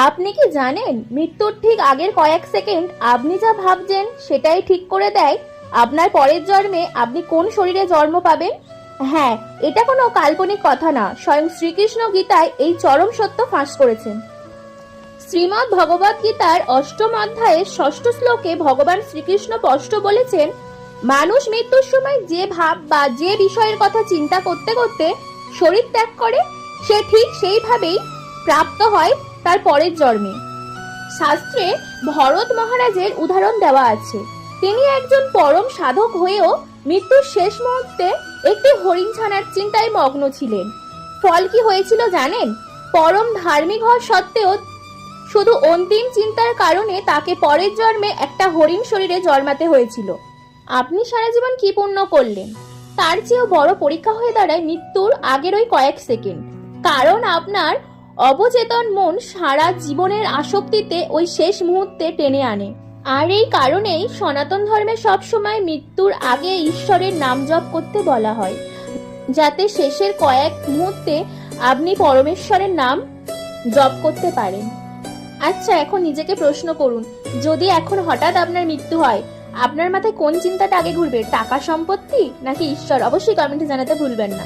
আপনি কি জানেন মৃত্যুর ঠিক আগের কয়েক সেকেন্ড আপনি যা ভাবছেন সেটাই ঠিক করে দেয় আপনার পরের জন্মে আপনি কোন শরীরে জন্ম পাবেন। হ্যাঁ, এটা কোনো কাল্পনিক কথা না, স্বয়ং শ্রীকৃষ্ণ গীতায় এই চরম সত্য ফাঁস করেছেন। শ্রীমদ্ ভগবদ গীতার ৮ম অধ্যায়ের ৬ষ্ঠ শ্লোকে ভগবান শ্রীকৃষ্ণ স্পষ্ট বলেছেন, মানুষ মৃত্যুর সময় যে ভাব বা যে বিষয়ের কথা চিন্তা করতে করতে শরীর ত্যাগ করে সে ঠিক সেইভাবেই প্রাপ্ত হয় তার পরের জন্মে। শাস্ত্রে ভরত মহারাজের উদাহরণ দেওয়া আছে। তিনি একজন পরম সাধক হয়েও মৃত্যুর শেষ মুহূর্তে একটি হরিণ ছানার চিন্তায় মগ্ন ছিলেন। ফল কি হয়েছিল জানেন? পরম ধার্মিক হওয়া সত্ত্বেও শুধু অন্তিম চিন্তার কারণে তাকে পরের জন্মে একটা হরিণ শরীরে জন্মাতে হয়েছিল। আপনি সারা জীবন কি পুণ্য করলেন? তার চেয়েও বড় পরীক্ষা হয়ে দাঁড়ায় মৃত্যুর আগের ওই কয়েক সেকেন্ড। কারণ আপনার অবচেতন মন সারা জীবনের আসক্তিতে ওই শেষ মুহূর্তে টেনে আনে। আর এই কারণেই সনাতন ধর্মে সবসময় মৃত্যুর আগে ঈশ্বরের নাম জপ করতে বলা হয়, যাতে শেষের কয়েক মুহূর্তে আপনি পরমেশ্বরের নাম জপ করতে পারেন। আচ্ছা, এখন নিজেকে প্রশ্ন করুন, যদি এখন হঠাৎ আপনার মৃত্যু হয়, আপনার মাথায় কোন চিন্তাটা আগে ঘুরবে? টাকা, সম্পত্তি নাকি ঈশ্বর? অবশ্যই কমেন্টে জানাতে ভুলবেন না।